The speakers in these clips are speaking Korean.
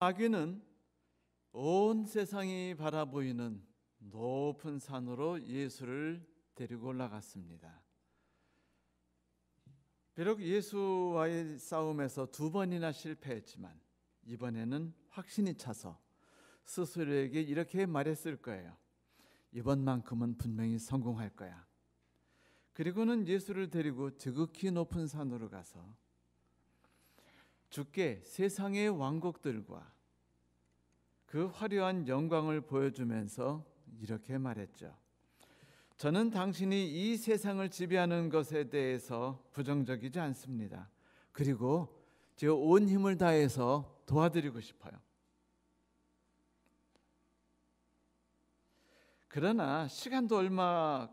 마귀는 온 세상이 바라보이는 높은 산으로 예수를 데리고 올라갔습니다. 비록 예수와의 싸움에서 2번이나 실패했지만 이번에는 확신이 차서 스스로에게 이렇게 말했을 거예요. 이번만큼은 분명히 성공할 거야. 그리고는 예수를 데리고 지극히 높은 산으로 가서 주께 세상의 왕국들과 그 화려한 영광을 보여주면서 이렇게 말했죠. 저는 당신이 이 세상을 지배하는 것에 대해서 부정적이지 않습니다. 그리고 제 온 힘을 다해서 도와드리고 싶어요. 그러나 시간도 얼마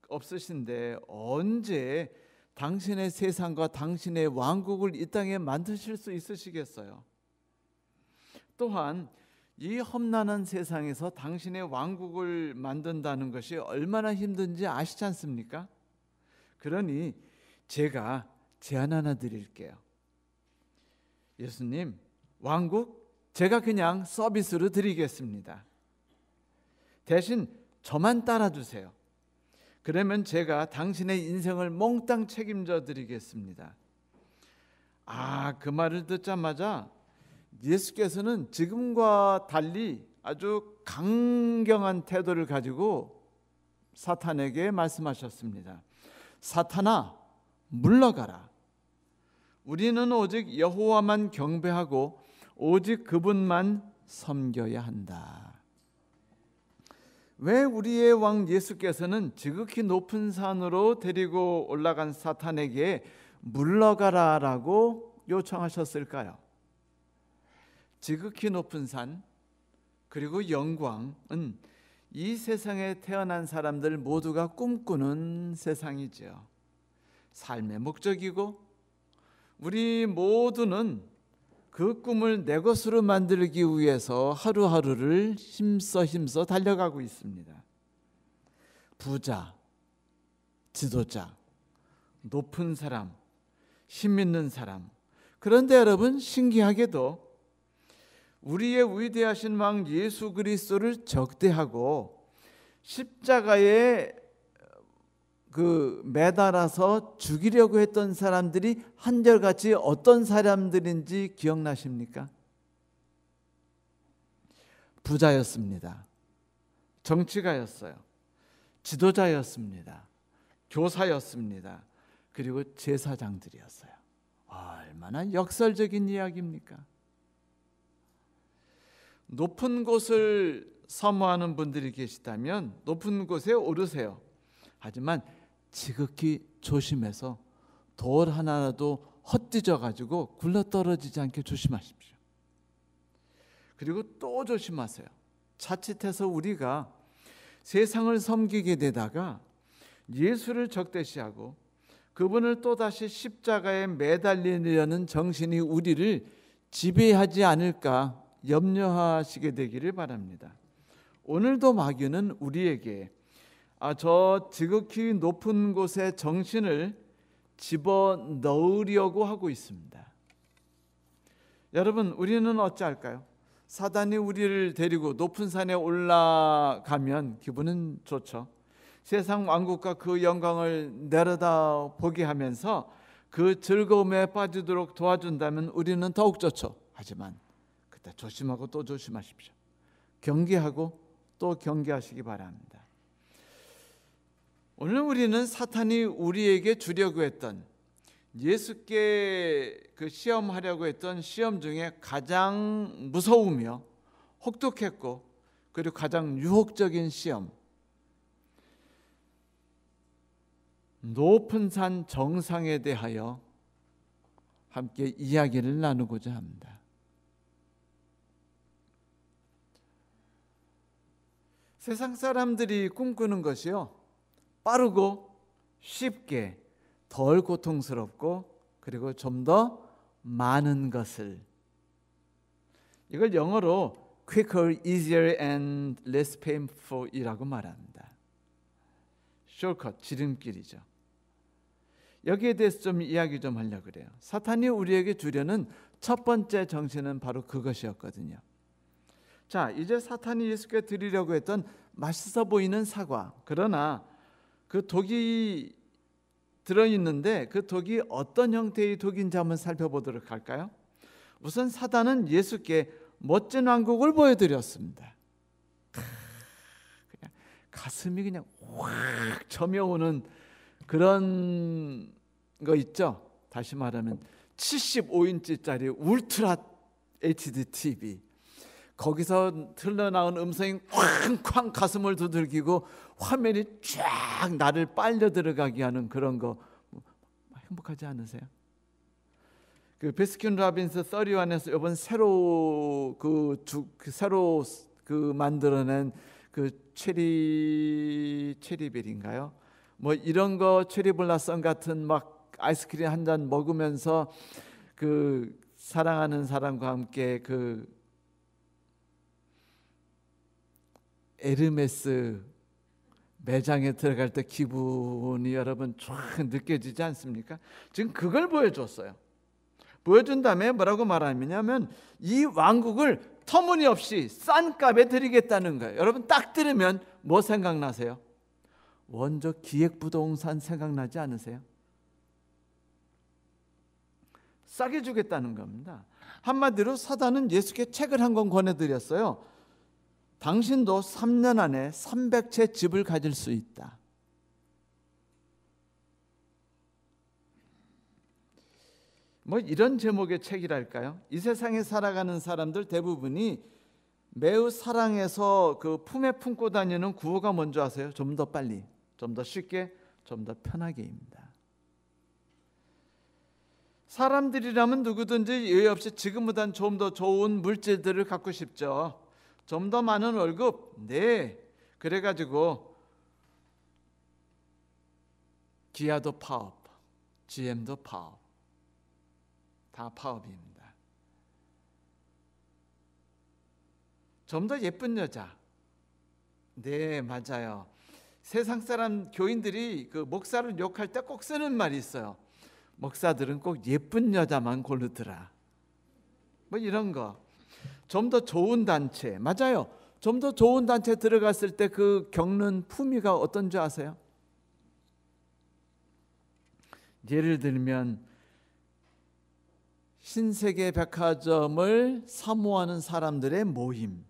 없으신데 언제 당신의 세상과 당신의 왕국을 이 땅에 만드실 수 있으시겠어요? 또한 이 험난한 세상에서 당신의 왕국을 만든다는 것이 얼마나 힘든지 아시지 않습니까? 그러니 제가 제안 하나 드릴게요. 예수님, 왕국 제가 그냥 서비스로 드리겠습니다. 대신 저만 따라주세요. 그러면 제가 당신의 인생을 몽땅 책임져 드리겠습니다. 그 말을 듣자마자 예수께서는 지금과 달리 아주 강경한 태도를 가지고 사탄에게 말씀하셨습니다. 사탄아, 물러가라. 우리는 오직 여호와만 경배하고 오직 그분만 섬겨야 한다. 왜 우리의 왕 예수께서는 지극히 높은 산으로 데리고 올라간 사탄에게 물러가라라고 요청하셨을까요? 지극히 높은 산 그리고 영광은 이 세상에 태어난 사람들 모두가 꿈꾸는 세상이죠. 삶의 목적이고 우리 모두는 그 꿈을 내 것으로 만들기 위해서 하루하루를 힘써 달려가고 있습니다. 부자, 지도자, 높은 사람, 힘 있는 사람. 그런데 여러분, 신기하게도 우리의 위대하신 왕 예수 그리스도를 적대하고 십자가에 매달아서 죽이려고 했던 사람들이 한결같이 어떤 사람들인지 기억나십니까? 부자였습니다. 정치가였어요. 지도자였습니다. 교사였습니다. 그리고 제사장들이었어요. 얼마나 역설적인 이야기입니까? 높은 곳을 사모하는 분들이 계시다면 높은 곳에 오르세요. 하지만 지극히 조심해서 돌 하나라도 헛디져 가지고 굴러떨어지지 않게 조심하십시오. 그리고 또 조심하세요. 자칫해서 우리가 세상을 섬기게 되다가 예수를 적대시하고 그분을 또다시 십자가에 매달리려는 정신이 우리를 지배하지 않을까 염려하시게 되기를 바랍니다. 오늘도 마귀는 우리에게 저 지극히 높은 곳에 정신을 집어넣으려고 하고 있습니다. 여러분, 우리는 어찌할까요? 사단이 우리를 데리고 높은 산에 올라가면 기분은 좋죠. 세상 왕국과 그 영광을 내려다 보게 하면서 그 즐거움에 빠지도록 도와준다면 우리는 더욱 좋죠. 하지만 그때 조심하고 또 조심하십시오. 경계하고 또 경계하시기 바랍니다. 오늘 우리는 사탄이 우리에게 주려고 했던 예수께 시험하려고 했던 시험 중에 가장 무서우며 혹독했고 그리고 가장 유혹적인 시험, 높은 산 정상에 대하여 함께 이야기를 나누고자 합니다. 세상 사람들이 꿈꾸는 것이요, 빠르고 쉽게, 덜 고통스럽고 그리고 좀 더 많은 것을, 이걸 영어로 quicker, easier and less painful 이라고 말합니다. shortcut, 지름길이죠. 여기에 대해서 좀 이야기 좀 하려고 그래요. 사탄이 우리에게 주려는 첫 번째 정신은 바로 그것이었거든요. 자, 이제 사탄이 예수께 드리려고 했던 맛있어 보이는 사과, 그러나 그 독이 들어있는데 그 독이 어떤 형태의 독인지 한번 살펴보도록 할까요? 우선 사탄은 예수께 멋진 왕국을 보여드렸습니다. 그냥 가슴이 그냥 확 점여오는 그런 거 있죠. 다시 말하면 75인치짜리 울트라 HD TV, 거기서 흘러나온 음성이 쾅쾅 가슴을 두들기고 화면이 쫙 나를 빨려 들어가게 하는 그런 거, 행복하지 않으세요? 그 베스킨 라빈스 31에서 이번 새로 새로 만들어낸 그 체리벨인가요? 뭐 이런 거, 체리 블라썸 같은 막 아이스크림 한 잔 먹으면서 그 사랑하는 사람과 함께 그 에르메스 매장에 들어갈 때 기분이 여러분 쫙 느껴지지 않습니까? 지금 그걸 보여줬어요. 보여준 다음에 뭐라고 말하냐면 이 왕국을 터무니없이 싼 값에 드리겠다는 거예요. 여러분 딱 들으면 뭐 생각나세요? 원조 기획부동산 생각나지 않으세요? 싸게 주겠다는 겁니다. 한마디로 사단은 예수께 책을 한 권 권해드렸어요. 당신도 3년 안에 300채 집을 가질 수 있다. 뭐 이런 제목의 책이랄까요? 이 세상에 살아가는 사람들 대부분이 매우 사랑해서 그 품에 품고 다니는 구호가 뭔지 아세요? 좀 더 빨리, 좀 더 쉽게, 좀 더 편하게입니다. 사람들이라면 누구든지 예외 없이 지금보단 좀 더 좋은 물질들을 갖고 싶죠. 좀 더 많은 월급, 네, 그래가지고 기아도 파업, GM도 파업, 다 파업입니다. 좀 더 예쁜 여자, 네, 맞아요. 세상 사람 교인들이 그 목사를 욕할 때 꼭 쓰는 말이 있어요. 목사들은 꼭 예쁜 여자만 고르더라. 뭐 이런 거. 좀 더 좋은 단체, 맞아요. 좀 더 좋은 단체 들어갔을 때 그 겪는 품위가 어떤지 아세요? 예를 들면 신세계 백화점을 사모하는 사람들의 모임,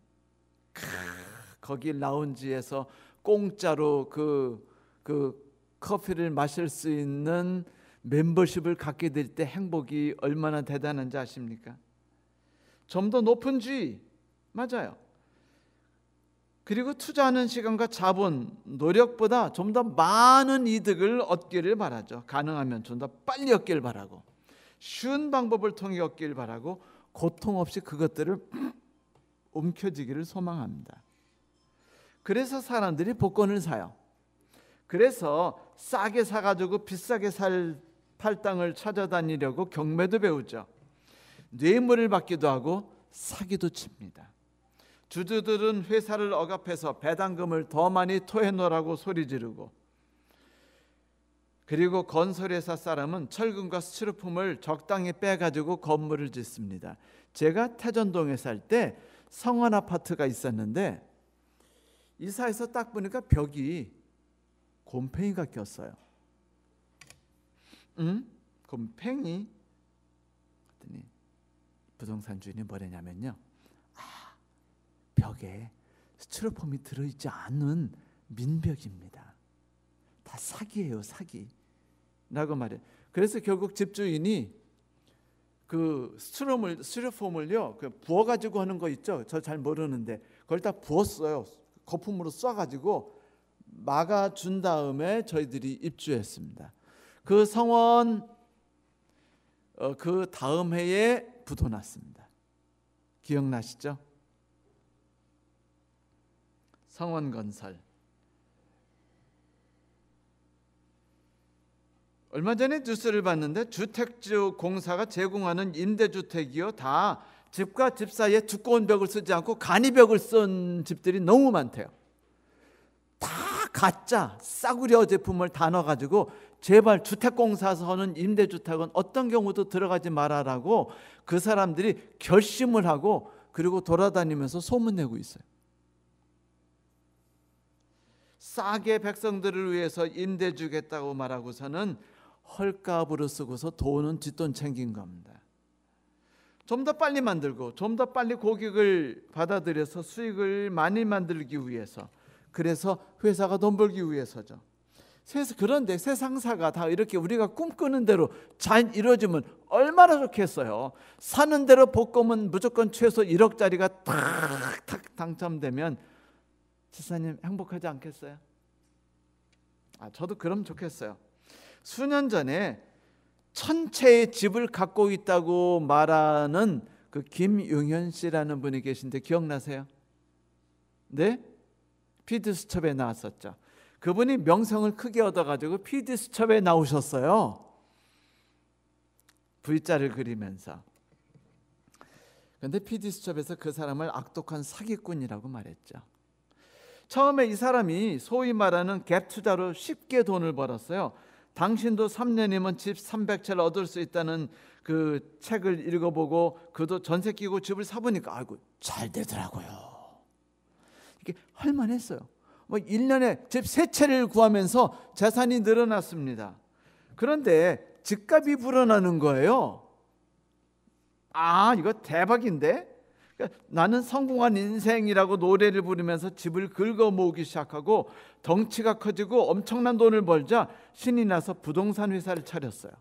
거기 라운지에서 공짜로 그 커피를 마실 수 있는 멤버십을 갖게 될 때 행복이 얼마나 대단한지 아십니까? 좀 더 높은 지위, 맞아요. 그리고 투자하는 시간과 자본, 노력보다 좀 더 많은 이득을 얻기를 바라죠. 가능하면 좀 더 빨리 얻기를 바라고, 쉬운 방법을 통해 얻기를 바라고, 고통 없이 그것들을 움켜쥐기를 소망합니다. 그래서 사람들이 복권을 사요. 그래서 싸게 사가지고 비싸게 살 팔당을 찾아다니려고 경매도 배우죠. 뇌물을 받기도 하고 사기도 칩니다. 주주들은 회사를 억압해서 배당금을 더 많이 토해놓으라고 소리 지르고, 그리고 건설회사 사람은 철근과 스티로폼을 적당히 빼가지고 건물을 짓습니다. 제가 태전동에 살 때 성원 아파트가 있었는데 이사해서 딱 보니까 벽이 곰팡이가 꼈어요. 곰팡이? 그랬더니 부동산 주인이 뭐랬냐면요, 벽에 스티로폼이 들어있지 않은 민벽입니다. 다 사기예요, 사기 라고 말해요. 그래서 결국 집주인이 그 스티로폼을요 그 부어가지고 하는 거 있죠. 저 잘 모르는데 그걸 다 부었어요. 거품으로 쏴가지고 막아준 다음에 저희들이 입주했습니다. 그 성원 그 다음 해에 부도났습니다. 기억나시죠? 성원건설. 얼마 전에 뉴스를 봤는데 주택주 공사가 제공하는 임대주택이요 다 집과 집 사이에 두꺼운 벽을 쓰지 않고 간이벽을 쓴 집들이 너무 많대요. 다 가짜 싸구려 제품을 다 넣어가지고 제발 주택공사에서 하는 임대주택은 어떤 경우도 들어가지 말아라고 그 사람들이 결심을 하고 그리고 돌아다니면서 소문내고 있어요. 싸게 백성들을 위해서 임대 주겠다고 말하고서는 헐값으로 쓰고서 돈은 뒷돈 챙긴 겁니다. 좀 더 빨리 만들고 좀 더 빨리 고객을 받아들여서 수익을 많이 만들기 위해서, 그래서 회사가 돈 벌기 위해서죠. 그런데 세상사가 다 이렇게 우리가 꿈꾸는 대로 잘 이루어지면 얼마나 좋겠어요. 사는 대로 복권은 무조건 최소 1억짜리가 탁탁 당첨되면 지사님 행복하지 않겠어요? 저도 그럼 좋겠어요. 수년 전에 1000채의 집을 갖고 있다고 말하는 그 김용현 씨라는 분이 계신데 기억나세요? 네? 피디수첩에 나왔었죠. 그분이 명성을 크게 얻어가지고 피디수첩에 나오셨어요. V자를 그리면서. 그런데 피디수첩에서 그 사람을 악독한 사기꾼이라고 말했죠. 처음에 이 사람이 소위 말하는 갭 투자로 쉽게 돈을 벌었어요. 당신도 3년이면 집 300채를 얻을 수 있다는 그 책을 읽어보고 그도 전세 끼고 집을 사보니까 아이고 잘 되더라고요. 이게 할만했어요. 1년에 집 3채를 구하면서 재산이 늘어났습니다. 그런데 집값이 불어나는 거예요. 이거 대박인데? 나는 성공한 인생이라고 노래를 부르면서 집을 긁어 모으기 시작하고 덩치가 커지고 엄청난 돈을 벌자 신이 나서 부동산 회사를 차렸어요.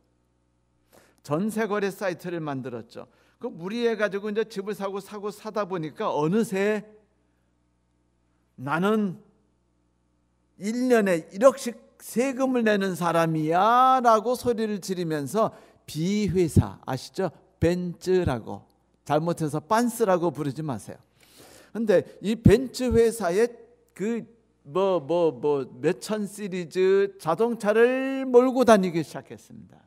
전세거래 사이트를 만들었죠. 그 무리해가지고 이제 집을 사고 사다 보니까 어느새 나는 1년에 1억씩 세금을 내는 사람이야 라고 소리를 지르면서 B회사 아시죠? 벤츠라고, 잘못해서 빤스라고 부르지 마세요. 근데 이 벤츠 회사에 그 몇천 시리즈 자동차를 몰고 다니기 시작했습니다.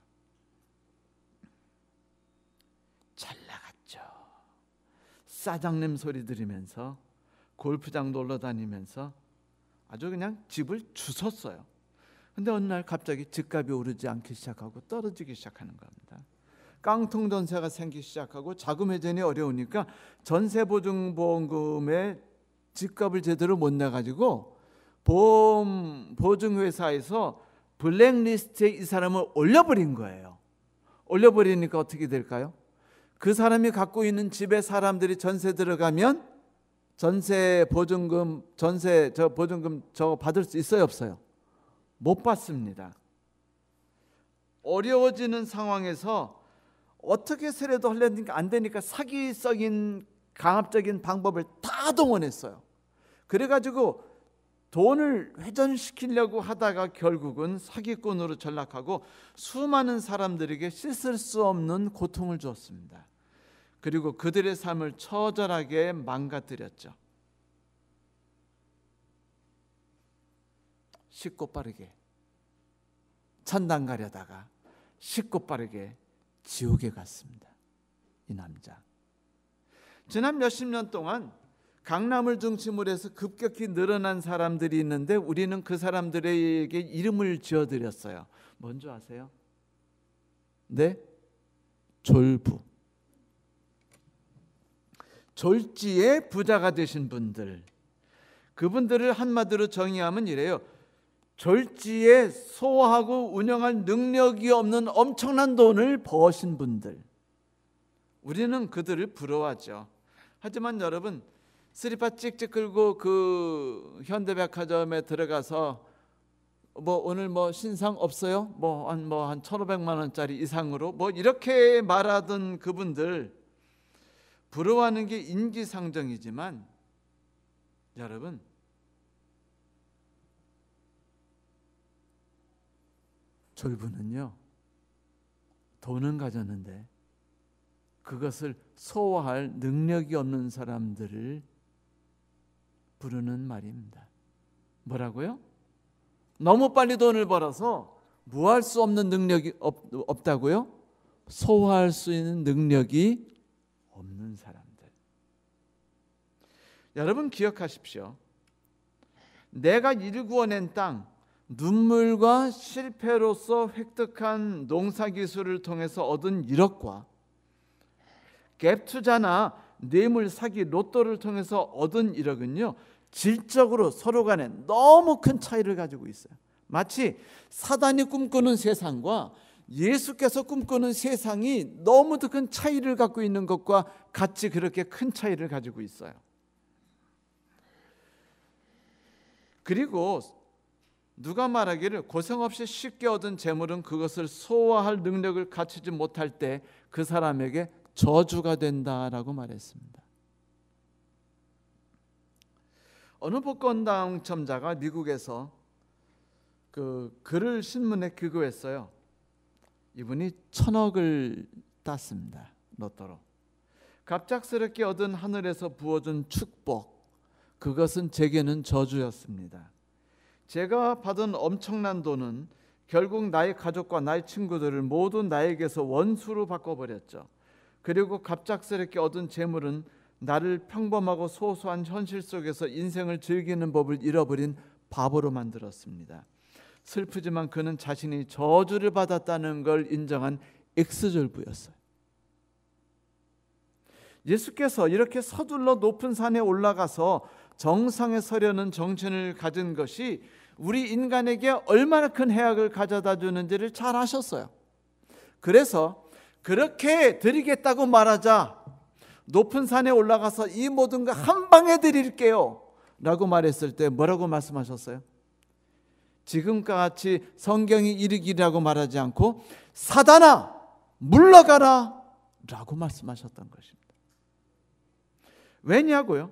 잘 나갔죠. 사장님 소리 들으면서 골프장 놀러 다니면서 아주 그냥 집을 주웠어요. 근데 어느 날 갑자기 집값이 오르지 않기 시작하고 떨어지기 시작하는 겁니다. 깡통 전세가 생기기 시작하고 자금 회전이 어려우니까 전세보증보험금의 집값을 제대로 못 내가지고 보증회사에서 블랙리스트에 이 사람을 올려버린 거예요. 올려버리니까 어떻게 될까요? 그 사람이 갖고 있는 집에 사람들이 전세 들어가면 보증금 저거 받을 수 있어요, 없어요? 못 받습니다. 어려워지는 상황에서 어떻게 세례도 하려니까 안 되니까 사기적인 강압적인 방법을 다 동원했어요. 그래가지고 돈을 회전시키려고 하다가 결국은 사기꾼으로 전락하고 수많은 사람들에게 씻을 수 없는 고통을 주었습니다. 그리고 그들의 삶을 처절하게 망가뜨렸죠. 쉽고 빠르게 천당 가려다가 쉽고 빠르게 지옥에 갔습니다. 이 남자. 지난 몇십 년 동안 강남을 중심으로 해서 급격히 늘어난 사람들이 있는데 우리는 그 사람들에게 이름을 지어드렸어요. 뭔지 아세요? 네? 졸부. 졸지에 부자가 되신 분들, 그분들을 한마디로 정의하면 이래요. 졸지에 소화하고 운영할 능력이 없는 엄청난 돈을 버신 분들, 우리는 그들을 부러워하죠. 하지만 여러분, 스리퍼 찍찍 끌고 그 현대백화점에 들어가서 오늘 신상 없어요? 한 1,500만 원짜리 이상으로 이렇게 말하던 그분들, 부러워하는 게 인지상정이지만 여러분, 졸부는요, 돈은 가졌는데 그것을 소화할 능력이 없는 사람들을 부르는 말입니다. 뭐라고요? 너무 빨리 돈을 벌어서 무할 수 없는 능력이 없다고요? 소화할 수 있는 능력이 없는 사람들. 여러분 기억하십시오. 내가 일구어낸 땅, 눈물과 실패로서 획득한 농사기술을 통해서 얻은 1억과 갭 투자나 뇌물 사기, 로또를 통해서 얻은 1억은요, 질적으로 서로 간에 너무 큰 차이를 가지고 있어요. 마치 사단이 꿈꾸는 세상과 예수께서 꿈꾸는 세상이 너무도 큰 차이를 갖고 있는 것과 같이 그렇게 큰 차이를 가지고 있어요. 그리고 누가 말하기를 고생 없이 쉽게 얻은 재물은 그것을 소화할 능력을 갖추지 못할 때 그 사람에게 저주가 된다라고 말했습니다. 어느 복권 당첨자가 미국에서 그 글을 신문에 기고했어요. 이분이 1,000억을 땄습니다. 로또로. 갑작스럽게 얻은 하늘에서 부어준 축복, 그것은 제게는 저주였습니다. 제가 받은 엄청난 돈은 결국 나의 가족과 나의 친구들을 모두 나에게서 원수로 바꿔버렸죠. 그리고 갑작스럽게 얻은 재물은 나를 평범하고 소소한 현실 속에서 인생을 즐기는 법을 잃어버린 바보로 만들었습니다. 슬프지만 그는 자신이 저주를 받았다는 걸 인정한 X졸부였어요. 예수께서 이렇게 서둘러 높은 산에 올라가서 정상에 서려는 정신을 가진 것이 우리 인간에게 얼마나 큰 해악을 가져다 주는지를 잘 아셨어요. 그래서 그렇게 드리겠다고 말하자 높은 산에 올라가서 이 모든 거 한 방에 드릴게요 라고 말했을 때 뭐라고 말씀하셨어요? 지금과 같이 성경이 이르기라고 말하지 않고 사단아 물러가라 라고 말씀하셨던 것입니다. 왜냐고요?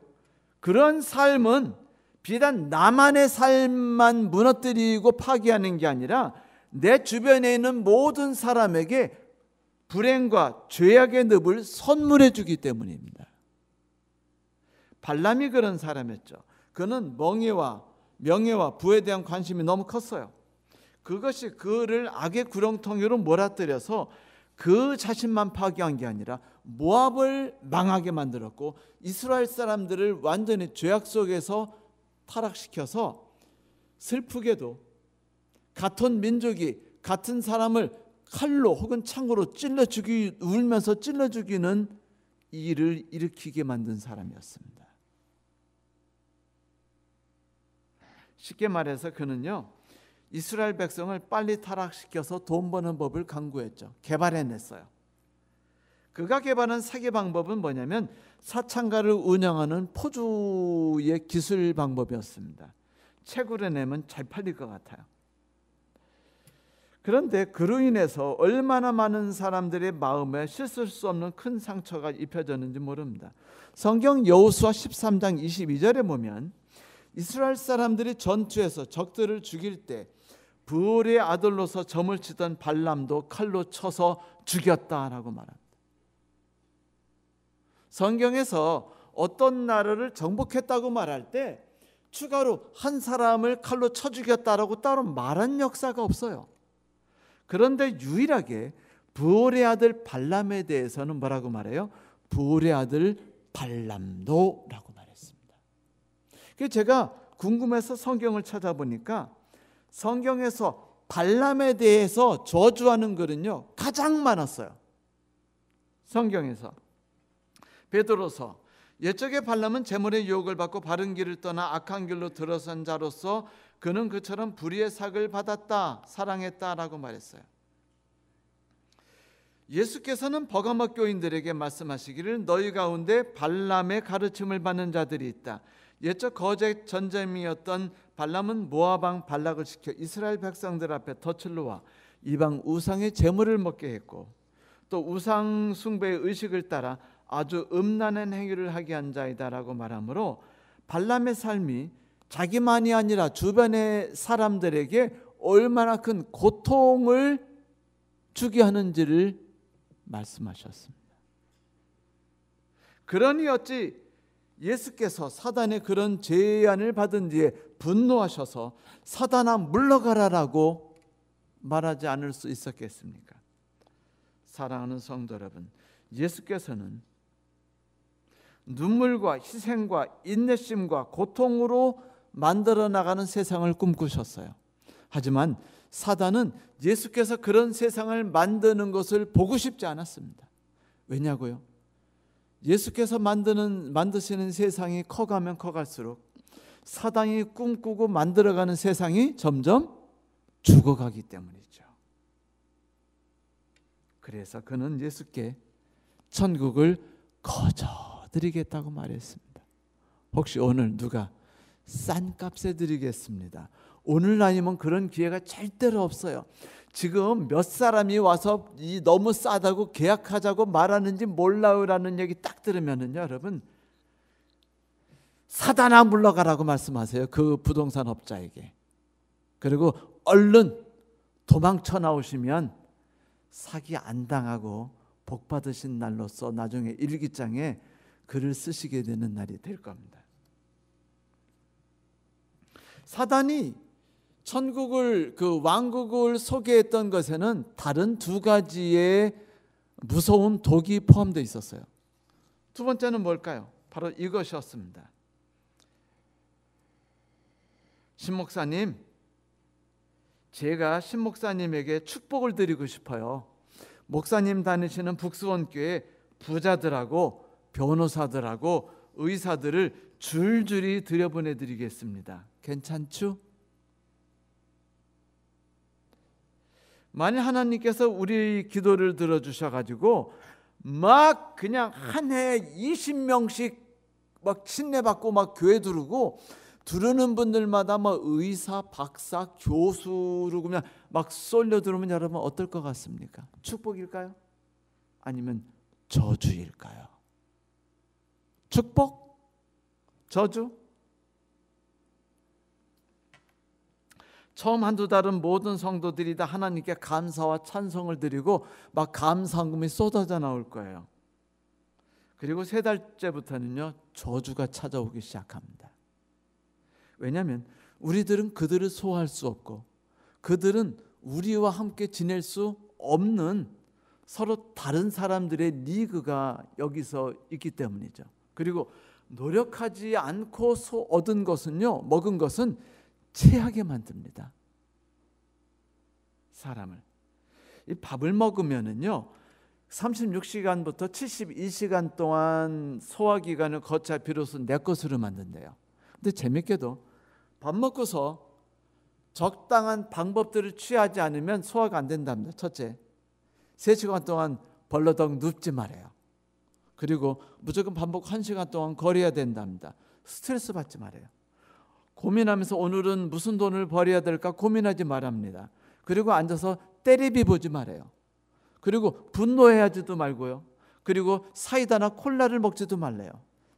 그런 삶은 비단 나만의 삶만 무너뜨리고 파괴하는 게 아니라 내 주변에 있는 모든 사람에게 불행과 죄악의 늪을 선물해 주기 때문입니다. 발람이 그런 사람이었죠. 그는 명예와 부에 대한 관심이 너무 컸어요. 그것이 그를 악의 구렁텅이로 몰아들여서 그 자신만 파괴한 게 아니라 모압을 망하게 만들었고 이스라엘 사람들을 완전히 죄악 속에서 타락시켜서 슬프게도 같은 민족이 같은 사람을 칼로 혹은 창으로 울면서 찔러 죽이는 일을 일으키게 만든 사람이었습니다. 쉽게 말해서 그는요, 이스라엘 백성을 빨리 타락시켜서 돈 버는 법을 강구했죠. 개발해냈어요. 그가 개발한 사기 방법은 뭐냐면 사창가를 운영하는 포주의 기술 방법이었습니다. 책으로 내면 잘 팔릴 것 같아요. 그런데 그로 인해서 얼마나 많은 사람들의 마음에 씻을 수 없는 큰 상처가 입혀졌는지 모릅니다. 성경 여호수아 13장 22절에 보면 이스라엘 사람들이 전투에서 적들을 죽일 때 부올의 아들로서 점을 치던 발람도 칼로 쳐서 죽였다라고 말합니다. 성경에서 어떤 나라를 정복했다고 말할 때 추가로 한 사람을 칼로 쳐 죽였다라고 따로 말한 역사가 없어요. 그런데 유일하게 부올의 아들 발람에 대해서는 뭐라고 말해요? 부올의 아들 발람도 라고 말했습니다. 그래서 제가 궁금해서 성경을 찾아보니까 성경에서 발람에 대해서 저주하는 글은요 가장 많았어요. 성경에서 베드로서 옛적의 발람은 재물의 유혹을 받고 바른 길을 떠나 악한 길로 들어선 자로서 그는 그처럼 불의의 삭을 받았다, 사랑했다라고 말했어요. 예수께서는 버가모 교인들에게 말씀하시기를 너희 가운데 발람의 가르침을 받는 자들이 있다. 옛적 거짓 전쟁이었던 발람은 모압 왕 발락을 시켜 이스라엘 백성들 앞에 덫을 놓아 이방 우상의 제물을 먹게 했고, 또 우상 숭배의 의식을 따라 아주 음란한 행위를 하게 한 자이다라고 말하므로 발람의 삶이 자기만이 아니라 주변의 사람들에게 얼마나 큰 고통을 주게 하는지를 말씀하셨습니다. 그러니 어찌 예수께서 사단의 그런 제안을 받은 뒤에 분노하셔서 사단아 물러가라라고 말하지 않을 수 있었겠습니까? 사랑하는 성도 여러분, 예수께서는 눈물과 희생과 인내심과 고통으로 만들어 나가는 세상을 꿈꾸셨어요. 하지만 사단은 예수께서 그런 세상을 만드는 것을 보고 싶지 않았습니다. 왜냐고요? 예수께서 만드시는 세상이 커가면 커갈수록 사단이 꿈꾸고 만들어가는 세상이 점점 죽어가기 때문이죠. 그래서 그는 예수께 천국을 거저 드리겠다고 말했습니다. 혹시 오늘 누가 싼 값에 드리겠습니다, 오늘 아니면 그런 기회가 절대로 없어요. 지금 몇 사람이 와서 너무 싸다고 계약하자고 말하는지 몰라요라는 얘기 딱 들으면은요, 여러분, 사단아 물러가라고 말씀하세요, 그 부동산 업자에게. 그리고 얼른 도망쳐 나오시면 사기 안 당하고 복 받으신 날로서 나중에 일기장에 글을 쓰시게 되는 날이 될 겁니다. 사단이 천국을, 그 왕국을 소개했던 것에는 다른 두 가지의 무서운 독이 포함되어 있었어요. 두 번째는 뭘까요? 바로 이것이었습니다. 신목사님, 제가 신목사님에게 축복을 드리고 싶어요. 목사님 다니시는 북수원교회 부자들하고 변호사들하고 의사들을 줄줄이 들여보내드리겠습니다. 괜찮죠? 만일 하나님께서 우리 기도를 들어주셔가지고 막 그냥 한 해에 20명씩 막 친례받고 막 교회 들어오고, 들으는 분들마다 막 의사, 박사, 교수로 그냥 막 쏠려 들어오면 여러분 어떨 것 같습니까? 축복일까요? 아니면 저주일까요? 축복? 저주? 처음 한두 달은 모든 성도들이 다 하나님께 감사와 찬송을 드리고 막 감사금이 쏟아져 나올 거예요. 그리고 세 달째부터는요, 저주가 찾아오기 시작합니다. 왜냐하면 우리들은 그들을 소화할 수 없고 그들은 우리와 함께 지낼 수 없는 서로 다른 사람들의 리그가 여기서 있기 때문이죠. 그리고 노력하지 않고 얻은 것은요, 먹은 것은 체하게 만듭니다. 사람을. 이 밥을 먹으면은요, 36시간부터 72시간 동안 소화기관을 거쳐 비로소 내 것으로 만든대요. 근데 재밌게도 밥 먹고서 적당한 방법들을 취하지 않으면 소화가 안 된답니다. 첫째, 3시간 동안 벌러덩 눕지 말아요. 그리고 무조건 밥 먹고 1시간 동안 거려야 된답니다. 스트레스 받지 말아요. 고민하면서 오늘은 무슨 돈을 벌여야 될까 고민하지 말합니다. 그리고 앉아서 때리비 보지 말아요. 그리고 분노해하지도 말고요. 그리고 사이다나 콜라를 먹지도 말래요.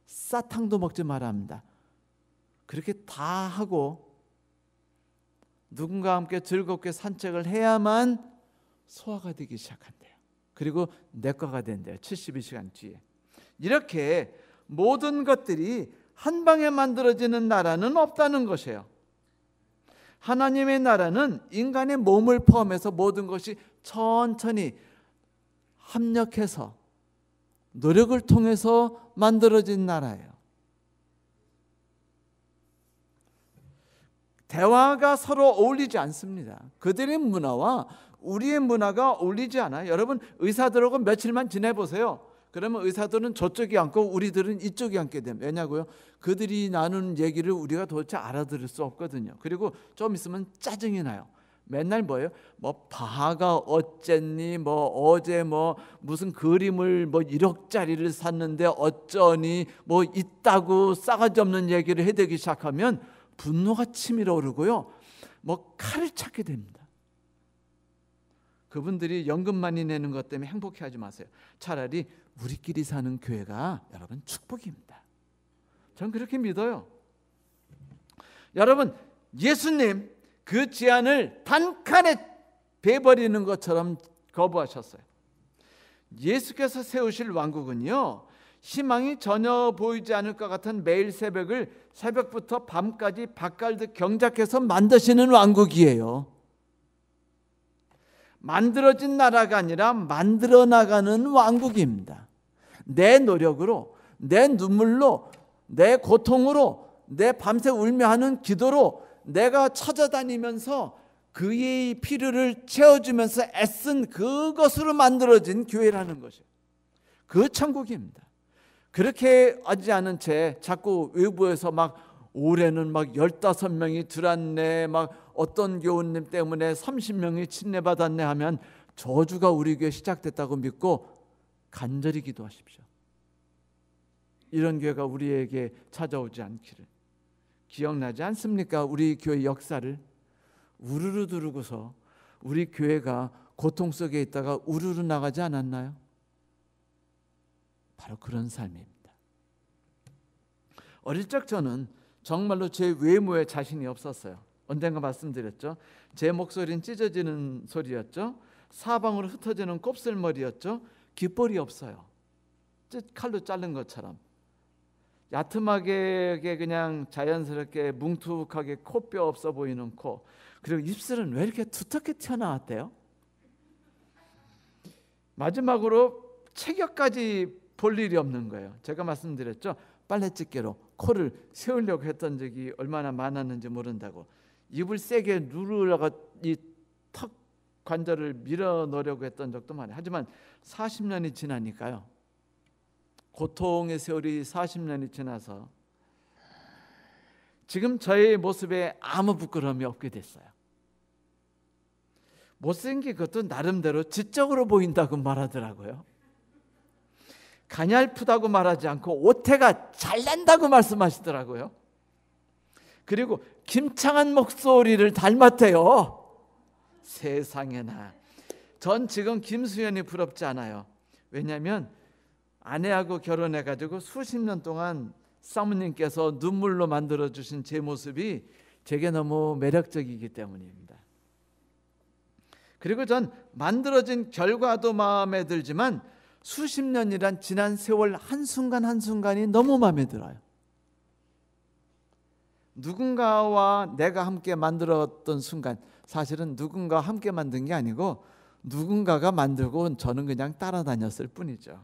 사탕도 먹지 말합니다. 그렇게 다 하고 누군가와 함께 즐겁게 산책을 해야만 소화가 되기 시작한대요. 그리고 내과가 된대요. 72시간 뒤에. 이렇게 모든 것들이 한 방에 만들어지는 나라는 없다는 것이에요. 하나님의 나라는 인간의 몸을 포함해서 모든 것이 천천히 합력해서 노력을 통해서 만들어진 나라예요. 대화가 서로 어울리지 않습니다. 그들의 문화와 우리의 문화가 어울리지 않아요. 여러분, 의사들하고 며칠만 지내보세요. 그러면 의사들은 저쪽이 앉고 우리들은 이쪽이 앉게 됩니다. 왜냐고요? 그들이 나누는 얘기를 우리가 도대체 알아들을 수 없거든요. 그리고 좀 있으면 짜증이 나요. 맨날 뭐예요? 뭐 바하가 어쨌니? 뭐 어제 뭐 무슨 그림을 뭐 1억짜리를 샀는데 어쩌니? 뭐 있다고 싸가지 없는 얘기를 해대기 시작하면 분노가 치밀어 오르고요, 뭐 칼을 찾게 됩니다. 그분들이 연금 많이 내는 것 때문에 행복해하지 마세요. 차라리 우리끼리 사는 교회가 여러분 축복입니다. 전 그렇게 믿어요. 여러분, 예수님 그 제안을 단칸에 베버리는 것처럼 거부하셨어요. 예수께서 세우실 왕국은요, 희망이 전혀 보이지 않을 것 같은 매일 새벽부터 밤까지 밭갈듯 경작해서 만드시는 왕국이에요. 만들어진 나라가 아니라 만들어 나가는 왕국입니다. 내 노력으로, 내 눈물로, 내 고통으로, 내 밤새 울며 하는 기도로 내가 찾아다니면서 그의 필요를 채워주면서 애쓴 그것으로 만들어진 교회라는 것이에요. 그 천국입니다. 그렇게 하지 않은 채 자꾸 외부에서 막 올해는 막 15명이 들어왔네, 막 어떤 교우님 때문에 30명이 침례받았네 하면 저주가 우리 교회 시작됐다고 믿고 간절히 기도하십시오. 이런 교회가 우리에게 찾아오지 않기를. 기억나지 않습니까? 우리 교회 역사를 우르르 두르고서 우리 교회가 고통 속에 있다가 우르르 나가지 않았나요? 바로 그런 삶입니다. 어릴 적 저는 정말로 제 외모에 자신이 없었어요. 언젠가 말씀드렸죠. 제 목소리는 찢어지는 소리였죠. 사방으로 흩어지는 곱슬머리였죠. 귓볼이 없어요. 칼로 자른 것처럼 야트막하게 그냥 자연스럽게 뭉툭하게 코뼈 없어 보이는 코, 그리고 입술은 왜 이렇게 두텁게 튀어나왔대요? 마지막으로 체격까지 볼 일이 없는 거예요. 제가 말씀드렸죠. 빨래집게로 코를 세우려고 했던 적이 얼마나 많았는지 모른다고. 입을 세게 누르려고 이 턱 관절을 밀어 넣으려고 했던 적도 많아요. 하지만 40년이 지나니까요, 고통의 세월이 40년이 지나서 지금 저의 모습에 아무 부끄러움이 없게 됐어요. 못생긴 것도 나름대로 지적으로 보인다고 말하더라고요. 가냘프다고 말하지 않고 오태가 잘난다고 말씀하시더라고요. 그리고 김창한 목소리를 닮았대요. 세상에나. 전 지금 김수현이 부럽지 않아요. 왜냐하면 아내하고 결혼해가지고 수십 년 동안 사모님께서 눈물로 만들어주신 제 모습이 제게 너무 매력적이기 때문입니다. 그리고 전 만들어진 결과도 마음에 들지만 수십 년이란 지난 세월 한순간 한순간이 너무 마음에 들어요. 누군가와 내가 함께 만들었던 순간, 사실은 누군가와 함께 만든 게 아니고 누군가가 만들고 저는 그냥 따라다녔을 뿐이죠.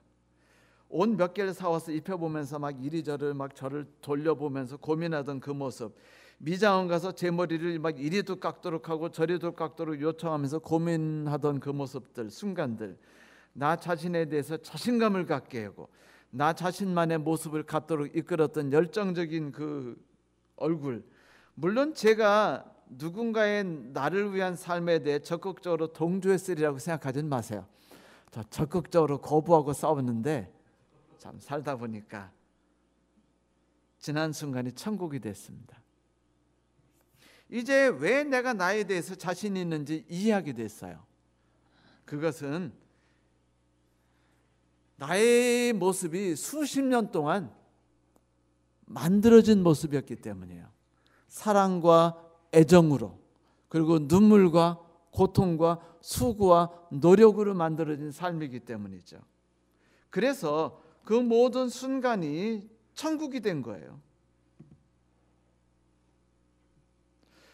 옷 몇 개를 사와서 입혀보면서 막 이리저리 막 저를 돌려보면서 고민하던 그 모습, 미장원 가서 제 머리를 막 이리도 깎도록 하고 저리도 깎도록 요청하면서 고민하던 그 모습들, 순간들, 나 자신에 대해서 자신감을 갖게 하고 나 자신만의 모습을 갖도록 이끌었던 열정적인 그 얼굴. 물론 제가 누군가의 나를 위한 삶에 대해 적극적으로 동조했으리라고 생각하지는 마세요. 저 적극적으로 거부하고 싸웠는데 참 살다 보니까 지난 순간이 천국이 됐습니다. 이제 왜 내가 나에 대해서 자신 있는지 이해하게 됐어요. 그것은 나의 모습이 수십 년 동안 만들어진 모습이었기 때문이에요. 사랑과 애정으로, 그리고 눈물과 고통과 수고와 노력으로 만들어진 삶이기 때문이죠. 그래서 그 모든 순간이 천국이 된 거예요.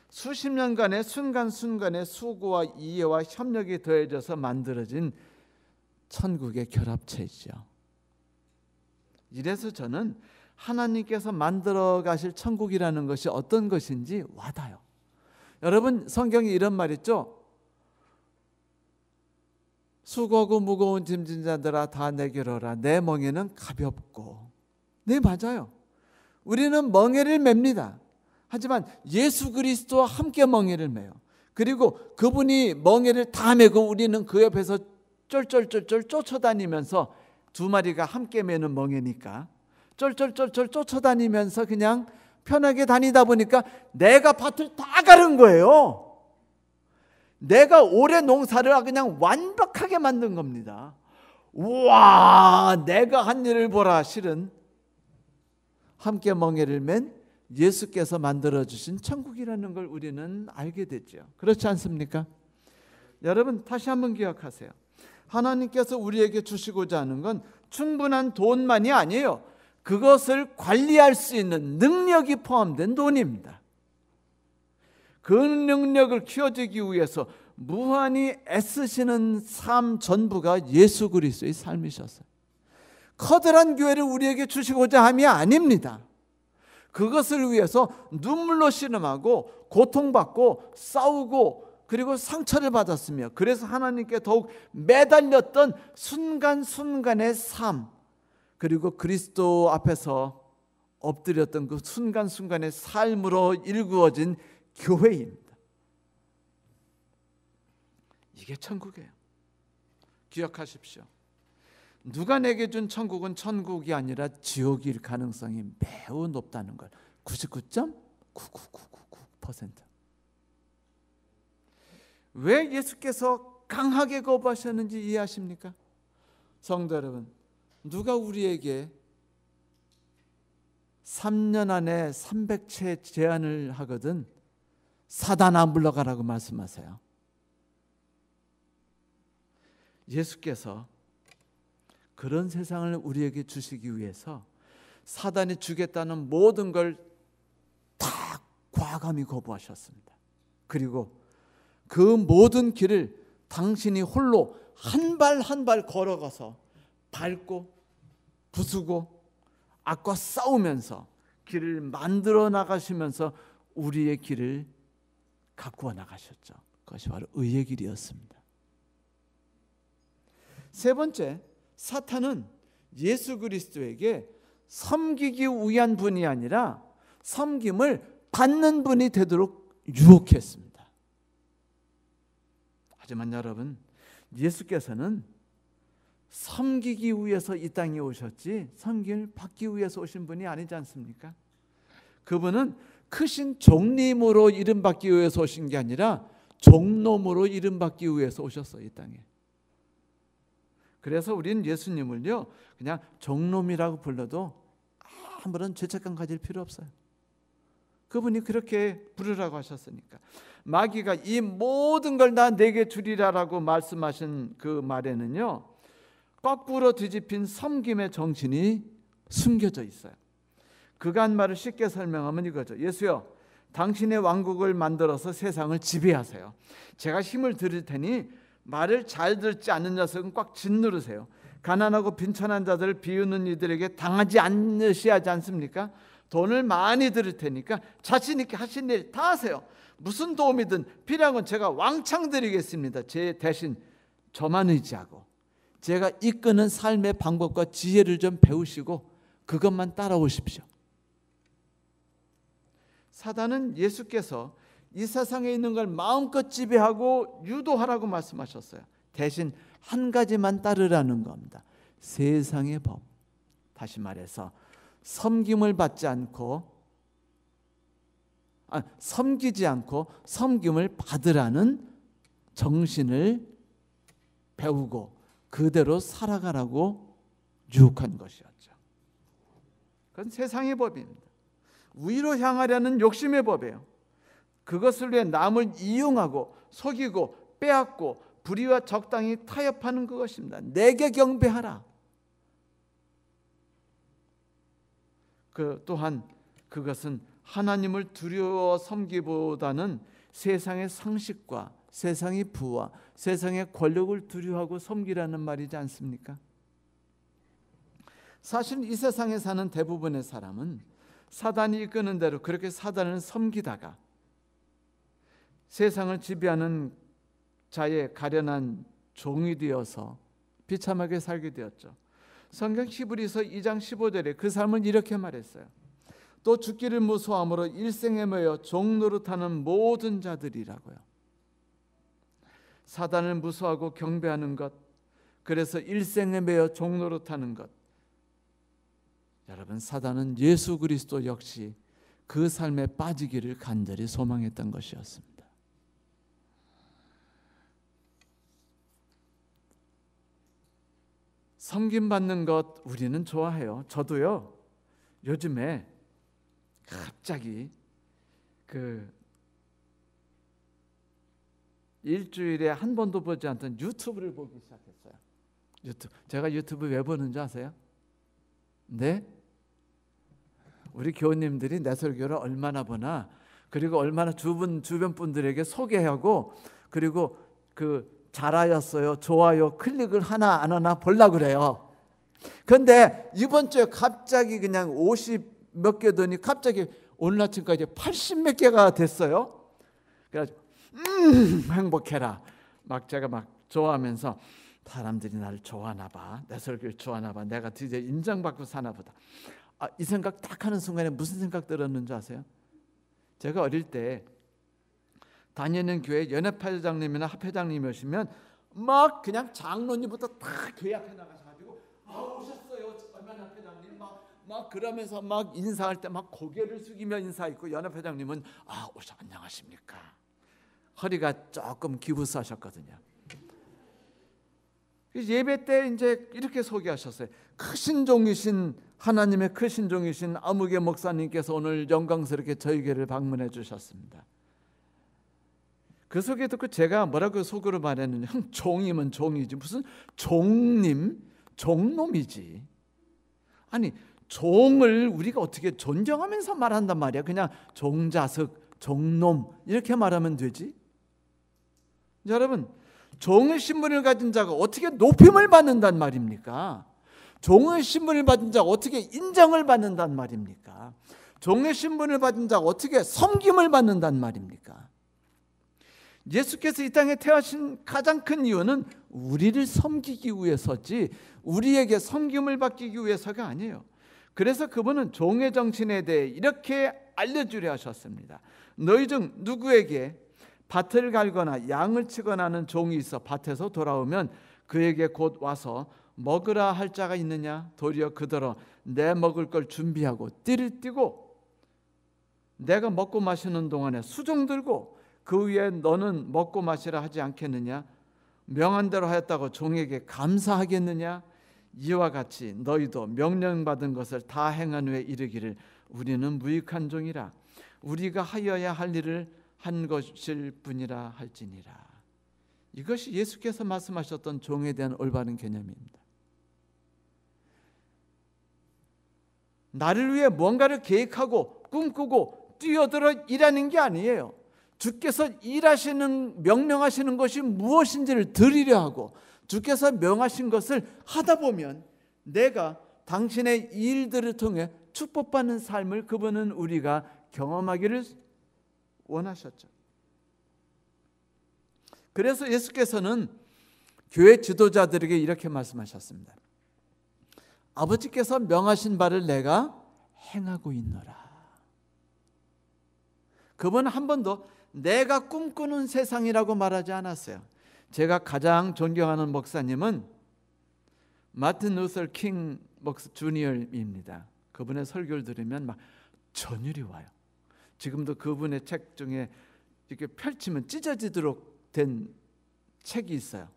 수십 년간의 순간순간의 수고와 이해와 협력이 더해져서 만들어진 천국의 결합체이죠. 이래서 저는 하나님께서 만들어 가실 천국이라는 것이 어떤 것인지 와닿아요. 여러분, 성경에 이런 말 있죠? 수고하고 무거운 짐진 자들아 다 내게로 오라. 내 멍에는 가볍고. 네, 맞아요. 우리는 멍에를 맵니다. 하지만 예수 그리스도와 함께 멍에를 매요. 그리고 그분이 멍에를 다 메고 우리는 그 옆에서 쫄쫄쫄쫄 쫓아다니면서, 두 마리가 함께 매는 멍에니까 쫄쫄쫄쫄 쫓아다니면서 그냥 편하게 다니다 보니까 내가 밭을 다 가른 거예요. 내가 올해 농사를 그냥 완벽하게 만든 겁니다. 우와, 내가 한 일을 보라. 실은 함께 멍에를 맨 예수께서 만들어주신 천국이라는 걸 우리는 알게 됐죠. 그렇지 않습니까? 여러분, 다시 한번 기억하세요. 하나님께서 우리에게 주시고자 하는 건 충분한 돈만이 아니에요. 그것을 관리할 수 있는 능력이 포함된 돈입니다. 그 능력을 키워주기 위해서 무한히 애쓰시는 삶 전부가 예수 그리스도의 삶이셨어요. 커다란 교회를 우리에게 주시고자 함이 아닙니다. 그것을 위해서 눈물로 씨름하고 고통받고 싸우고 그리고 상처를 받았으며, 그래서 하나님께 더욱 매달렸던 순간순간의 삶, 그리고 그리스도 앞에서 엎드렸던 그 순간순간의 삶으로 일구어진 교회입니다. 이게 천국이에요. 기억하십시오. 누가 내게 준 천국은 천국이 아니라 지옥일 가능성이 매우 높다는 걸 99.99999%. 왜 예수께서 강하게 거부하셨는지 이해하십니까? 성도 여러분, 누가 우리에게 3년 안에 300채 제한을 하거든 사단 안 불러가라고 말씀하세요. 예수께서 그런 세상을 우리에게 주시기 위해서 사단이 주겠다는 모든 걸 다 과감히 거부하셨습니다. 그리고 그 모든 길을 당신이 홀로 한 발 한 발 걸어가서 밟고 부수고 악과 싸우면서 길을 만들어 나가시면서 우리의 길을 가꾸어 나가셨죠. 그것이 바로 의의 길이었습니다. 세 번째, 사탄은 예수 그리스도에게 섬기기 위한 분이 아니라 섬김을 받는 분이 되도록 유혹했습니다. 하지만 여러분, 예수께서는 섬기기 위해서 이 땅에 오셨지 섬김을 받기 위해서 오신 분이 아니지 않습니까? 그분은 크신 종님으로 이름받기 위해서 오신 게 아니라 종놈으로 이름받기 위해서 오셨어요, 이 땅에. 그래서 우리는 예수님을요 그냥 종놈이라고 불러도 아무런 죄책감 가질 필요 없어요. 그분이 그렇게 부르라고 하셨으니까. 마귀가 이 모든 걸 다 내게 주리라라고 말씀하신 그 말에는요 거꾸로 뒤집힌 섬김의 정신이 숨겨져 있어요. 그가 한 말을 쉽게 설명하면 이거죠. 예수여, 당신의 왕국을 만들어서 세상을 지배하세요. 제가 힘을 드릴 테니 말을 잘 듣지 않는 녀석은 꽉 짓누르세요. 가난하고 빈천한 자들을 비우는 이들에게 당하지 않으셔야 하지 않습니까? 돈을 많이 드릴 테니까 자신 있게 하신 일 다 하세요. 무슨 도움이든 필요한 건 제가 왕창 드리겠습니다. 제 대신 저만 의지하고 제가 이끄는 삶의 방법과 지혜를 좀 배우시고 그것만 따라오십시오. 사단은 예수께서 이 세상에 있는 걸 마음껏 지배하고 유도하라고 말씀하셨어요. 대신 한 가지만 따르라는 겁니다. 세상의 법. 다시 말해서 섬김을 받지 않고 섬기지 않고 섬김을 받으라는 정신을 배우고 그대로 살아가라고 유혹한 것이었죠. 그건 세상의 법입니다. 위로 향하려는 욕심의 법이에요. 그것을 위해 남을 이용하고 속이고 빼앗고 불의와 적당히 타협하는 그것입니다. 내게 경배하라. 또한 그것은 하나님을 두려워 섬기보다는 세상의 상식과 세상의 부와 세상의 권력을 두려워하고 섬기라는 말이지 않습니까? 사실 이 세상에 사는 대부분의 사람은 사단이 이끄는 대로 그렇게 사단을 섬기다가 세상을 지배하는 자의 가련한 종이 되어서 비참하게 살게 되었죠. 성경 히브리서 2장 15절에 그 삶을 이렇게 말했어요. 또 죽기를 무서워함으로 일생에 매여 종노릇하는 모든 자들이라고요. 사단을 무서워하고 경배하는 것, 그래서 일생에 매여 종노릇하는 것. 여러분, 사단은 예수 그리스도 역시 그 삶에 빠지기를 간절히 소망했던 것이었습니다. 섬김받는 것 우리는 좋아해요. 저도요. 요즘에 갑자기 일주일에 한 번도 보지 않던 유튜브를 보기 시작했어요. 제가 유튜브 왜 보는지 아세요? 네? 우리 교우님들이 내 설교를 얼마나 보나, 그리고 얼마나 주변 분들에게 소개하고, 그리고 잘하였어요, 좋아요 클릭을 하나 안 하나 보려고 그래요. 그런데 이번 주에 갑자기 그냥 50 몇 개 더니 갑자기 오늘 아침까지 80 몇 개가 됐어요. 그래가지고 행복해라. 제가 좋아하면서 사람들이 나를 좋아하나 봐, 내 설교를 좋아하나 봐, 내가 드디어 인정받고 사나 보다. 이 생각 딱 하는 순간에 무슨 생각 들었는지 아세요? 제가 어릴 때 다니는 교회 연합회장님이나 합회장님이 오시면 그냥 장로님부터 다 교회 앞에 나가셔가지고 오셨어요 얼마나 회장님 그러면서 인사할 때 고개를 숙이며 인사했고, 연합회장님은 안녕하십니까, 허리가 조금 기부스하셨거든요. 예배 때 이제 이렇게 소개하셨어요. 크신 종이신 하나님의 크신 종이신 아무개 목사님께서 오늘 영광스럽게 저희 교회를 방문해 주셨습니다. 그 소개 듣고 제가 뭐라고 속으로 말했느냐, 종이면 종이지 무슨 종님, 종놈이지. 아니, 종을 우리가 어떻게 존경하면서 말한단 말이야. 그냥 종자석, 종놈 이렇게 말하면 되지. 여러분, 종의 신분을 가진 자가 어떻게 높임을 받는단 말입니까? 종의 신분을 받은 자가 어떻게 인정을 받는단 말입니까? 종의 신분을 받은 자가 어떻게 섬김을 받는단 말입니까? 예수께서 이 땅에 태어나신 가장 큰 이유는 우리를 섬기기 위해서지 우리에게 섬김을 받기 위해서가 아니에요. 그래서 그분은 종의 정신에 대해 이렇게 알려주려 하셨습니다. 너희 중 누구에게 밭을 갈거나 양을 치거나 하는 종이 있어 밭에서 돌아오면 그에게 곧 와서 먹으라 할 자가 있느냐? 도리어 그더러 내 먹을 걸 준비하고 띠를 띠고 내가 먹고 마시는 동안에 수종 들고 그 위에 너는 먹고 마시라 하지 않겠느냐? 명한 대로 하였다고 종에게 감사하겠느냐? 이와 같이 너희도 명령받은 것을 다 행한 후에 이르기를 우리는 무익한 종이라, 우리가 하여야 할 일을 한 것일 뿐이라 할지니라. 이것이 예수께서 말씀하셨던 종에 대한 올바른 개념입니다. 나를 위해 뭔가를 계획하고 꿈꾸고 뛰어들어 일하는 게 아니에요. 주께서 명령하시는 것이 무엇인지를 들으려 하고, 주께서 명하신 것을 하다 보면 내가 당신의 일들을 통해 축복받는 삶을 그분은 우리가 경험하기를 원하셨죠. 그래서 예수께서는 교회 지도자들에게 이렇게 말씀하셨습니다. 아버지께서 명하신 바를 내가 행하고 있노라. 그분은 한 번도 내가 꿈꾸는 세상이라고 말하지 않았어요. 제가 가장 존경하는 목사님은 마틴 루터 킹 목사 주니어입니다. 그분의 설교를 들으면 전율이 와요. 지금도 그분의 책 중에 이렇게 펼치면 찢어지도록 된 책이 있어요.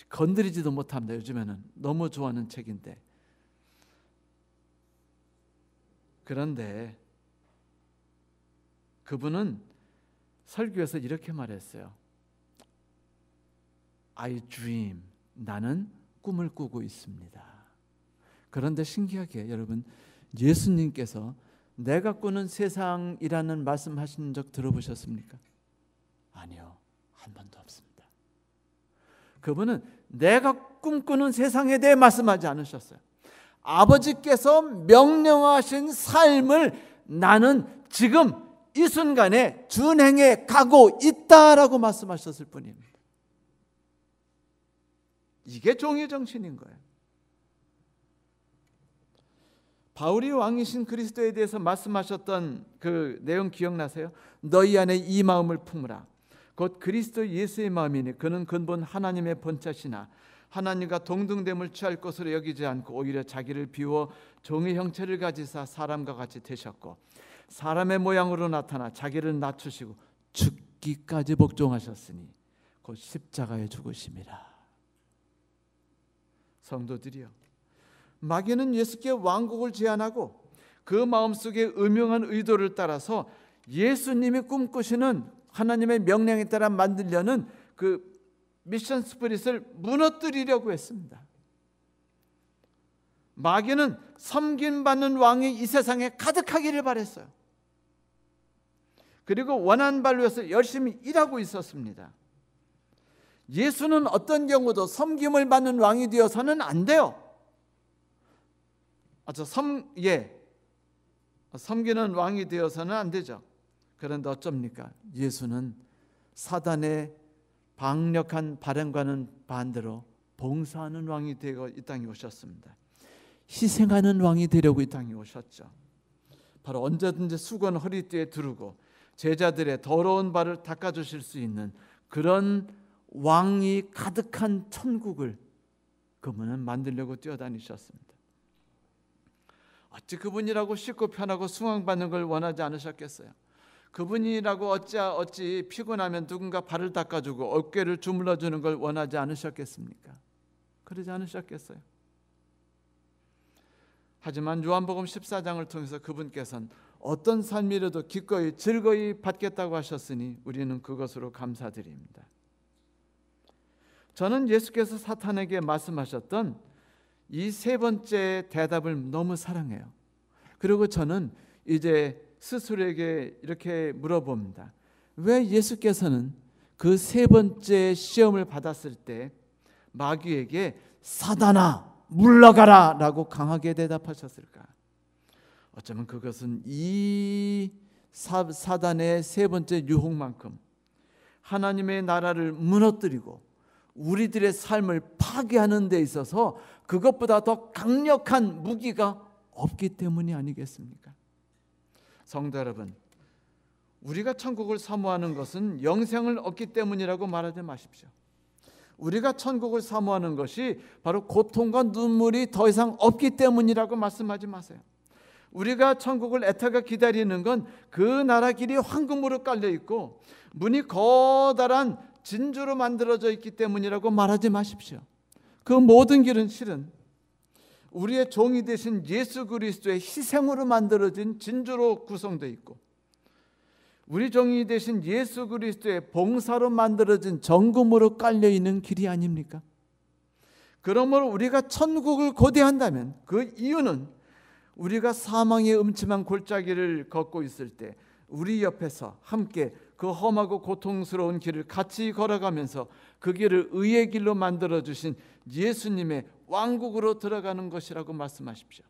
건드리지도 못합니다. 요즘에는 너무 좋아하는 책인데. 그런데 그분은 설교에서 이렇게 말했어요. I dream, 나는 꿈을 꾸고 있습니다. 그런데 신기하게 여러분, 예수님께서 내가 꾸는 세상이라는 말씀하신 적 들어보셨습니까? 아니요, 한 번도 없습니다. 그분은 내가 꿈꾸는 세상에 대해 말씀하지 않으셨어요. 아버지께서 명령하신 삶을 나는 지금 이 순간에 준행해 가고 있다라고 말씀하셨을 뿐입니다. 이게 종의 정신인 거예요. 바울이 왕이신 그리스도에 대해서 말씀하셨던 그 내용 기억나세요? 너희 안에 이 마음을 품으라. 곧 그리스도 예수의 마음이니 그는 근본 하나님의 본체시나 하나님과 동등됨을 취할 것으로 여기지 않고 오히려 자기를 비워 종의 형체를 가지사 사람과 같이 되셨고 사람의 모양으로 나타나 자기를 낮추시고 죽기까지 복종하셨으니 곧 십자가에 죽으심이라. 성도들이여, 마귀는 예수께 왕국을 제안하고 그 마음속에 음흉한 의도를 따라서 예수님이 꿈꾸시는 하나님의 명령에 따라 만들려는 그 미션 스피릿을 무너뜨리려고 했습니다. 마귀는 섬김받는 왕이 이 세상에 가득하기를 바랬어요. 그리고 원하는 바를 위해서 열심히 일하고 있었습니다. 예수는 어떤 경우도 섬김을 받는 왕이 되어서는 안 돼요. 섬기는 왕이 되어서는 안 되죠. 그런데 어쩝니까? 예수는 사단의 강력한 발행과는 반대로 봉사하는 왕이 되고 이 땅에 오셨습니다. 희생하는 왕이 되려고 이 땅에 오셨죠. 바로 언제든지 수건 허리띠에 두르고 제자들의 더러운 발을 닦아주실 수 있는 그런 왕이 가득한 천국을 그분은 만들려고 뛰어다니셨습니다. 어찌 그분이라고 쉽고 편하고 숭앙받는 걸 원하지 않으셨겠어요? 그분이라고 어찌 피곤하면 누군가 발을 닦아주고 어깨를 주물러주는 걸 원하지 않으셨겠습니까? 그러지 않으셨겠어요? 하지만 요한복음 14장을 통해서 그분께서는 어떤 삶이라도 기꺼이 즐거이 받겠다고 하셨으니 우리는 그것으로 감사드립니다. 저는 예수께서 사탄에게 말씀하셨던 이 세 번째 대답을 너무 사랑해요. 그리고 저는 이제 스스로에게 이렇게 물어봅니다. 왜 예수께서는 그 세 번째 시험을 받았을 때 마귀에게 사단아 물러가라 라고 강하게 대답하셨을까? 어쩌면 그것은 이 사단의 세 번째 유혹만큼 하나님의 나라를 무너뜨리고 우리들의 삶을 파괴하는 데 있어서 그것보다 더 강력한 무기가 없기 때문이 아니겠습니까? 성도 여러분, 우리가 천국을 사모하는 것은 영생을 얻기 때문이라고 말하지 마십시오. 우리가 천국을 사모하는 것이 바로 고통과 눈물이 더 이상 없기 때문이라고 말씀하지 마세요. 우리가 천국을 애타게 기다리는 건 그 나라 길이 황금으로 깔려 있고 문이 커다란 진주로 만들어져 있기 때문이라고 말하지 마십시오. 그 모든 길은 실은 우리의 종이 되신 예수 그리스도의 희생으로 만들어진 진주로 구성되어 있고 우리 종이 되신 예수 그리스도의 봉사로 만들어진 정금으로 깔려있는 길이 아닙니까? 그러므로 우리가 천국을 고대한다면 그 이유는 우리가 사망의 음침한 골짜기를 걷고 있을 때 우리 옆에서 함께 그 험하고 고통스러운 길을 같이 걸어가면서 그 길을 의의 길로 만들어주신 예수님의 왕국으로 들어가는 것이라고 말씀하십시오.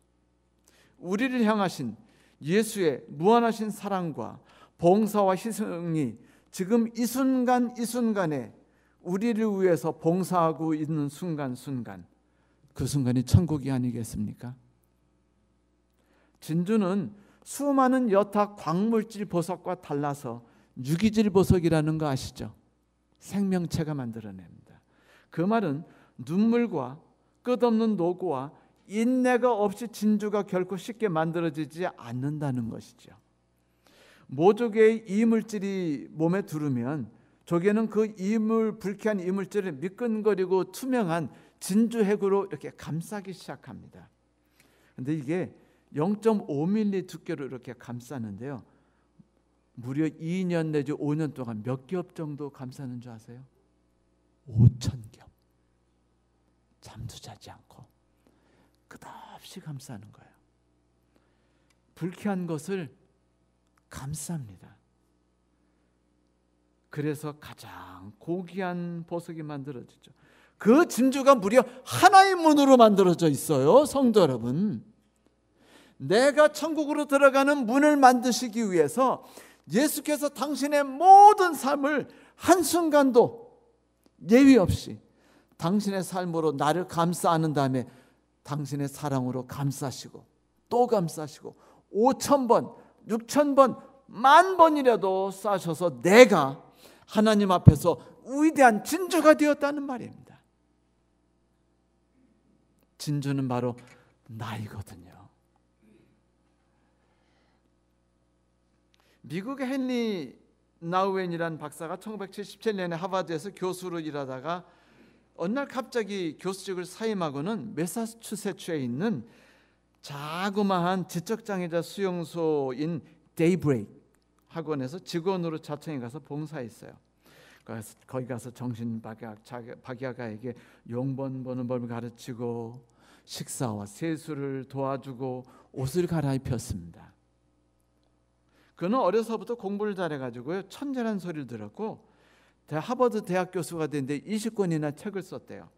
우리를 향하신 예수의 무한하신 사랑과 봉사와 희생이 지금 이 순간에 우리를 위해서 봉사하고 있는 순간 그 순간이 천국이 아니겠습니까? 진주는 수많은 여타 광물질 보석과 달라서 유기질 보석이라는 거 아시죠? 생명체가 만들어냅니다. 그 말은 눈물과 끝없는 노고와 인내가 없이 진주가 결코 쉽게 만들어지지 않는다는 것이죠. 모조개의 이물질이 몸에 두르면 조개는 그 불쾌한 이물질을 미끈거리고 투명한 진주핵으로 이렇게 감싸기 시작합니다. 그런데 이게 0.5mm 두께로 이렇게 감싸는데요. 무려 2년 내지 5년 동안 몇 겹 정도 감싸는 줄 아세요? 5,000겹. 잠도 자지 않고 끝없이 감싸는 거예요. 불쾌한 것을 감쌉니다. 그래서 가장 고귀한 보석이 만들어지죠. 그 진주가 무려 하나의 문으로 만들어져 있어요. 성도 여러분, 내가 천국으로 들어가는 문을 만드시기 위해서 예수께서 당신의 모든 삶을 한순간도 예외 없이 당신의 삶으로 나를 감싸 안은 다음에 당신의 사랑으로 감싸시고 또 감싸시고 5,000번, 6,000번, 10,000번이라도 싸셔서 내가 하나님 앞에서 위대한 진주가 되었다는 말입니다. 진주는 바로 나이거든요. 미국의 헨리 나우엔이라는 박사가 1977년에 하버드에서 교수로 일하다가 어느 날 갑자기 교수직을 사임하고는 매사추세츠에 있는 자그마한 지적장애자 수용소인 데이브레이크 학원에서 직원으로 자청해 가서 봉사했어요. 거기 가서 정신박약아에게 용번 버는 법을 가르치고 식사와 세수를 도와주고 옷을 갈아입혔습니다. 그는 어려서부터 공부를 잘해가지고요, 천재라는 소리를 들었고 하버드 대학 교수가 됐는데 20권이나 책을 썼대요.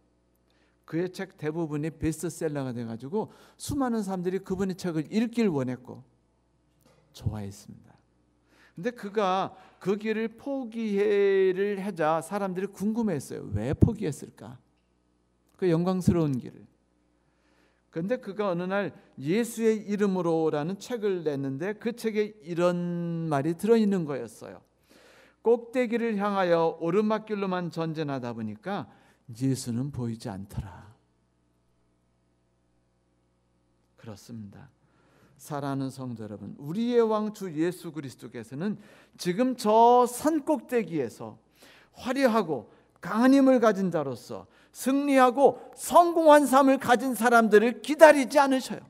그의 책 대부분이 베스트셀러가 돼가지고 수많은 사람들이 그분의 책을 읽길 원했고 좋아했습니다. 근데 그가 그 길을 포기를 하자 사람들이 궁금했어요. 왜 포기했을까? 그 영광스러운 길을. 그런데 그가 어느 날 예수의 이름으로라는 책을 냈는데 그 책에 이런 말이 들어있는 거였어요. 꼭대기를 향하여 오르막길로만 전진하다 보니까 예수는 보이지 않더라. 그렇습니다. 사랑하는 성도 여러분, 우리의 왕 주 예수 그리스도께서는 지금 저 산 꼭대기에서 화려하고 강한 힘을 가진 자로서 승리하고 성공한 삶을 가진 사람들을 기다리지 않으셔요.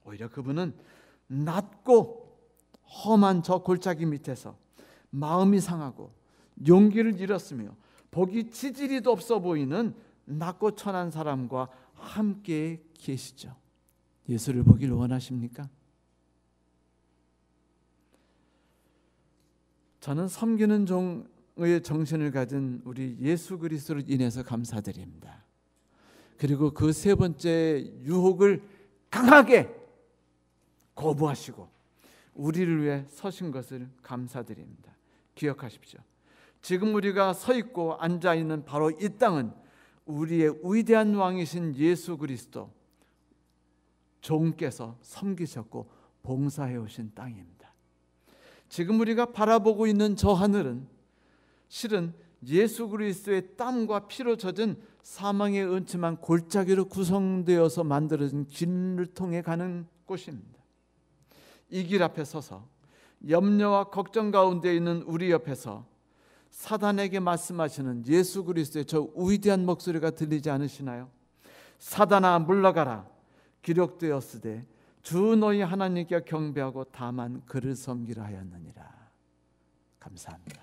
오히려 그분은 낮고 험한 저 골짜기 밑에서 마음이 상하고 용기를 잃었으며 보기 치질이도 없어 보이는 낮고 천한 사람과 함께 계시죠. 예수를 보길 원하십니까? 저는 섬기는 종의 정신을 가진 우리 예수 그리스도로 인해서 감사드립니다. 그리고 그 세 번째 유혹을 강하게 거부하시고 우리를 위해 서신 것을 감사드립니다. 기억하십시오. 지금 우리가 서 있고 앉아 있는 바로 이 땅은 우리의 위대한 왕이신 예수 그리스도 종께서 섬기셨고 봉사해 오신 땅입니다. 지금 우리가 바라보고 있는 저 하늘은 실은 예수 그리스도의 땀과 피로 젖은 사망의 은침한 골짜기로 구성되어서 만들어진 길을 통해 가는 곳입니다. 이 길 앞에 서서 염려와 걱정 가운데 있는 우리 옆에서 사단에게 말씀하시는 예수 그리스도의 저 위대한 목소리가 들리지 않으시나요? 사단아 물러가라. 기록되었으되 주 너희 하나님께 경배하고 다만 그를 섬기라 하였느니라. 감사합니다.